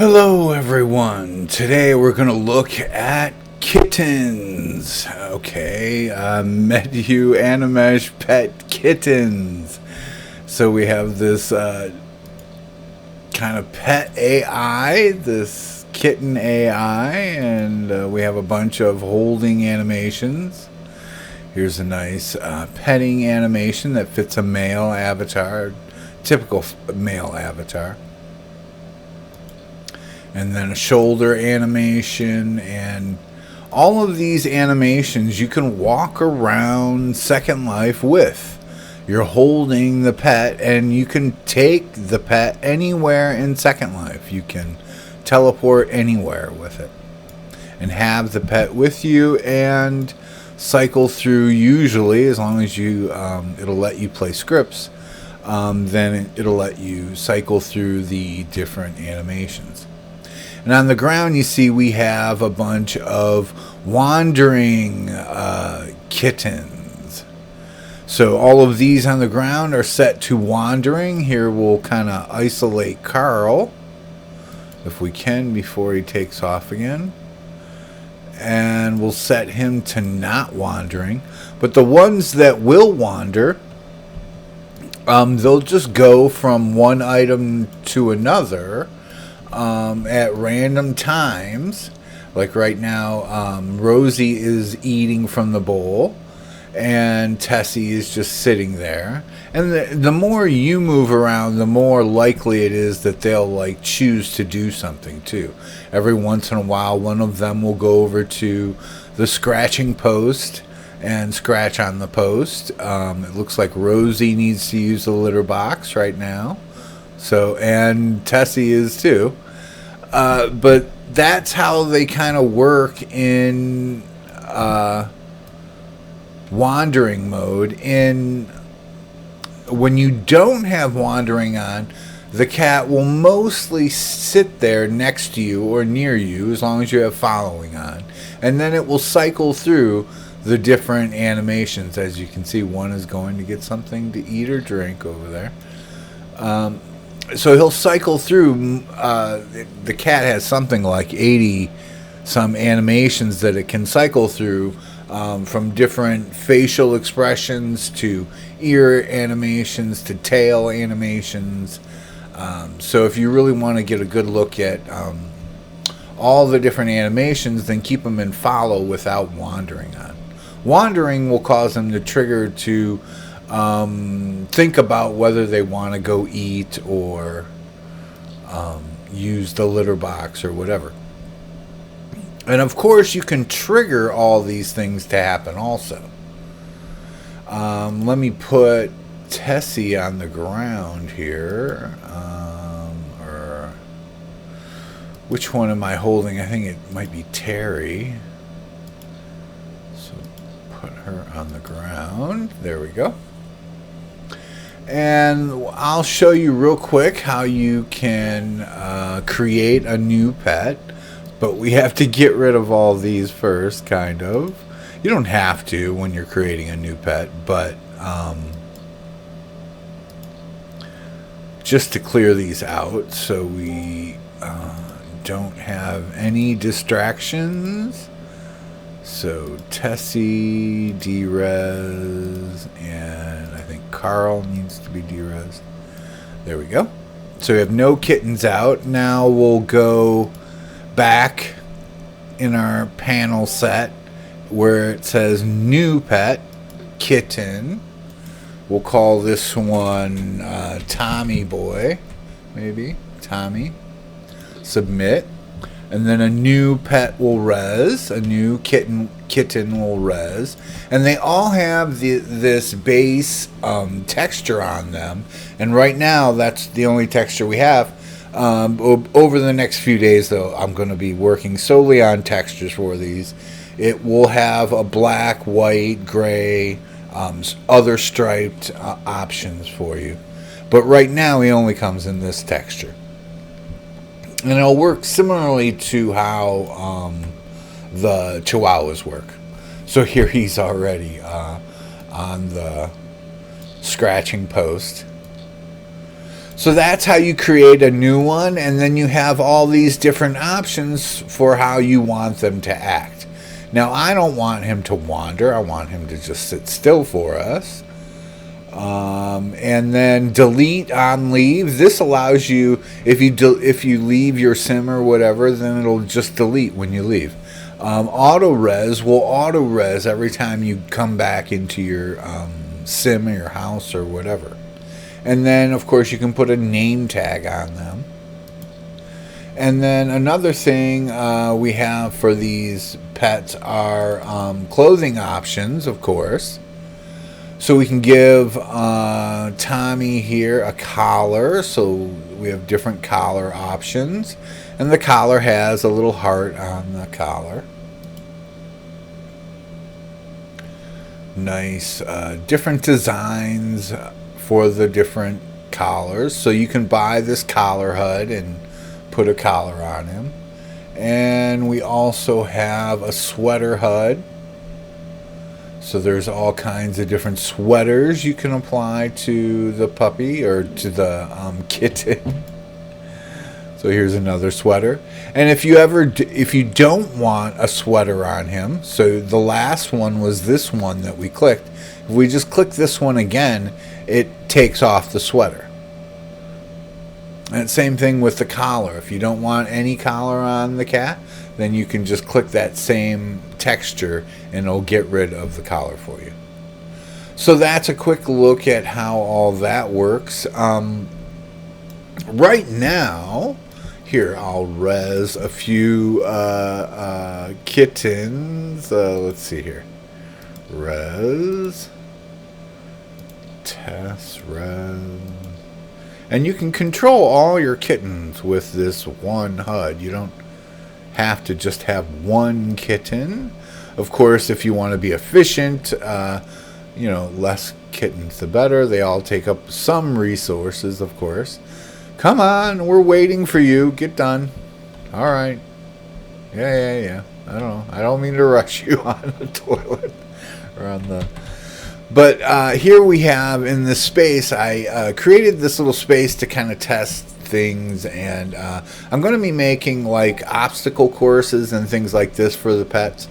Hello everyone, today we're going to look at kittens. Okay, Medhue Animesh Pet Kittens. So we have this kind of pet AI, this kitten AI, and we have a bunch of holding animations. Here's a nice petting animation that fits a male avatar, typical male avatar. And then a shoulder animation, and all of these animations you can walk around Second Life with. You're holding the pet, and you can take the pet anywhere in Second Life. You can teleport anywhere with it and have the pet with you and cycle through. Usually, as long as you it'll let you play scripts, then it'll let you cycle through the different animations. And on the ground, you see we have a bunch of wandering kittens. So all of these on the ground are set to wandering. Here we'll kind of isolate Carl, if we can, before he takes off again. And we'll set him to not wandering. But the ones that will wander, they'll just go from one item to another. At random times, like right now, Rosie is eating from the bowl and Tessie is just sitting there, and the more you move around, the more likely it is that they'll like choose to do something too. Every once in a while, one of them will go over to the scratching post and scratch on the post. It looks like Rosie needs to use the litter box right now. So, and Tessie is too. But that's how they kind of work in wandering mode. When you don't have wandering on, the cat will mostly sit there next to you or near you as long as you have following on. And then it will cycle through the different animations. As you can see, one is going to get something to eat or drink over there. So he'll cycle through. The cat has something like 80 some animations that it can cycle through, from different facial expressions to ear animations to tail animations. So if you really want to get a good look at all the different animations, then keep them in follow without wandering on. Wandering will cause them to trigger to think about whether they want to go eat or use the litter box or whatever. And of course, you can trigger all these things to happen also. Let me put Tessie on the ground here. Or which one am I holding? I think it might be Terry. So put her on the ground. There we go. And I'll show you real quick how you can create a new pet. But we have to get rid of all these first, kind of. You don't have to when you're creating a new pet, but just to clear these out so we don't have any distractions. So Tessie, derez, and I think Carl needs to be derez. There we go. So we have no kittens out. Now we'll go back in our panel set where it says new pet, kitten. We'll call this one Tommy Boy, maybe. Tommy. Submit. And then a new pet will res, a new kitten will res, and they all have this base texture on them. And right now, that's the only texture we have. Over the next few days, though, I'm going to be working solely on textures for these. It will have a black, white, gray, other striped options for you. But right now, he only comes in this texture. And it'll work similarly to how the Chihuahuas work. So here he's already on the scratching post. So that's how you create a new one, and then you have all these different options for how you want them to act. Now, I don't want him to wander. I want him to just sit still for us. And then delete on leave. This allows you, if you leave your sim or whatever, then it'll just delete when you leave. Auto res will auto res every time you come back into your sim or your house or whatever. And then, of course, you can put a name tag on them. And then another thing we have for these pets are clothing options, of course. So we can give Tommy here a collar. So we have different collar options. And the collar has a little heart on the collar. Nice different designs for the different collars. So you can buy this collar HUD and put a collar on him. And we also have a sweater HUD. So there's all kinds of different sweaters you can apply to the puppy or to the kitten. So here's another sweater. And if you don't want a sweater on him, so the last one was this one that we clicked. If we just click this one again, it takes off the sweater. And same thing with the collar. If you don't want any collar on the cat, then you can just click that same texture and it'll get rid of the collar for you. So that's a quick look at how all that works. Right now, here I'll res a few kittens. Let's see here. Res. Test res. And you can control all your kittens with this one HUD. You don't have to just have one kitten. Of course, if you want to be efficient, less kittens the better. They all take up some resources, of course. Come on, we're waiting for you. Get done. All right. Yeah. I don't know. I don't mean to rush you on the toilet or on the... But here we have in this space, I created this little space to kind of test things, and I'm going to be making like obstacle courses and things like this for the pets.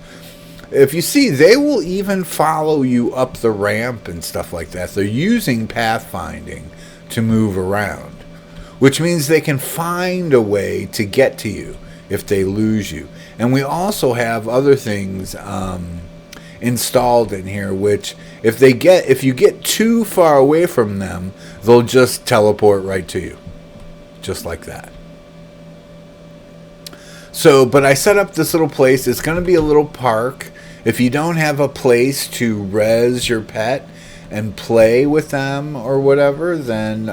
If you see, they will even follow you up the ramp and stuff like that. They're using pathfinding to move around, which means they can find a way to get to you if they lose you. And we also have other things installed in here, which if you get too far away from them, they'll just teleport right to you, just like that. So, but I set up this little place. It's going to be a little park. If you don't have a place to res your pet and play with them or whatever, then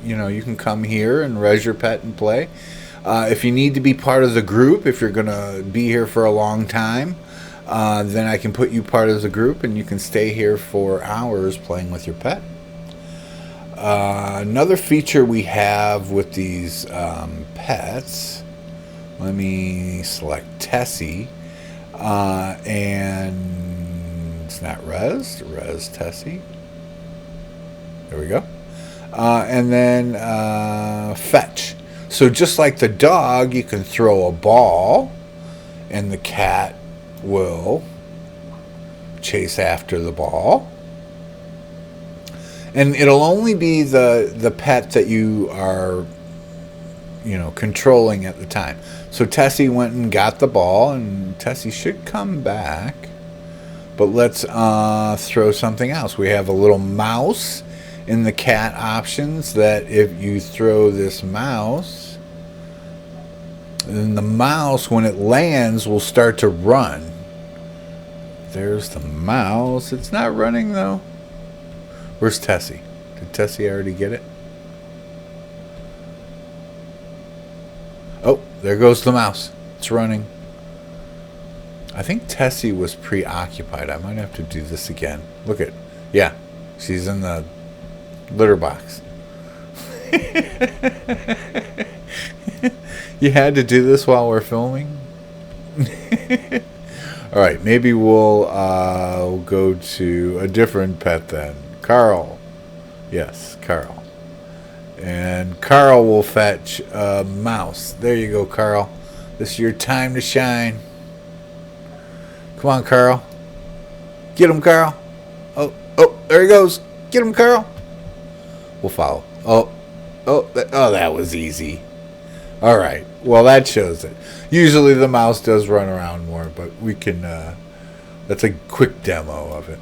you can come here and res your pet and play. If you need to be part of the group, if you're going to be here for a long time, then I can put you part of the group and you can stay here for hours playing with your pet. Another feature we have with these pets, let me select Tessie, and it's not res Tessie. There we go. And then fetch. So just like the dog, you can throw a ball and the cat will chase after the ball. And it'll only be the pet that you are, controlling at the time. So Tessie went and got the ball, and Tessie should come back. But let's throw something else. We have a little mouse in the cat options that if you throw this mouse, then the mouse, when it lands, will start to run. There's the mouse. It's not running, though. Where's Tessie? Did Tessie already get it? Oh, there goes the mouse. It's running. I think Tessie was preoccupied. I might have to do this again. Look at, yeah, she's in the litter box. You had to do this while we're filming? All right, maybe we'll go to a different pet then. Carl. Yes, Carl. And Carl will fetch a mouse. There you go, Carl. This is your time to shine. Come on, Carl. Get him, Carl. Oh, there he goes. Get him, Carl. We'll follow. That was easy. All right. Well, that shows it. Usually the mouse does run around more, but we can... that's a quick demo of it.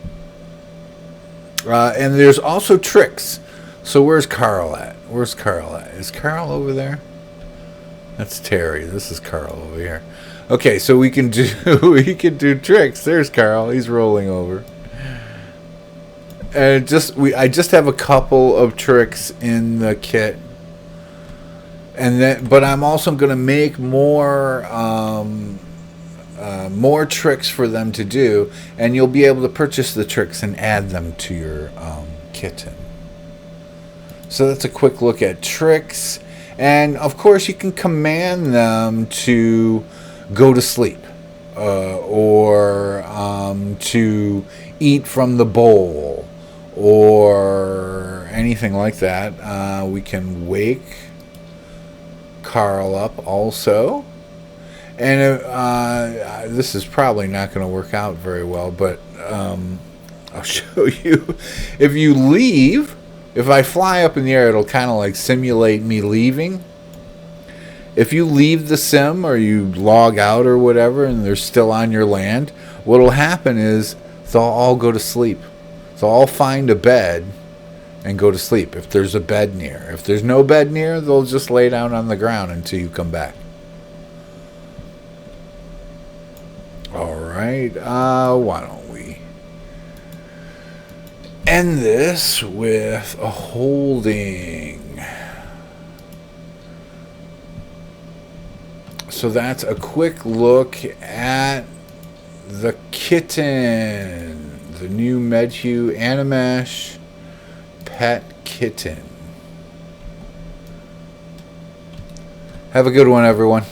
And there's also tricks. So where's Carl at? Is Carl over there? That's Terry. This is Carl over here. Okay, so we can do tricks. There's Carl. He's rolling over. And I just have a couple of tricks in the kit. But I'm also going to make more tricks for them to do, and you'll be able to purchase the tricks and add them to your kitten. So that's a quick look at tricks. And of course you can command them to go to sleep or to eat from the bowl or anything like that. We can wake Carl up also. And this is probably not going to work out very well, but I'll show you. If you leave, if I fly up in the air, it'll kind of like simulate me leaving. If you leave the sim or you log out or whatever and they're still on your land, what'll happen is they'll all go to sleep. They'll all find a bed and go to sleep if there's a bed near. If there's no bed near, they'll just lay down on the ground until you come back. All right, why don't we end this with a holding. So that's a quick look at the kitten, the new Medhue Animesh Pet Kitten. Have a good one, everyone.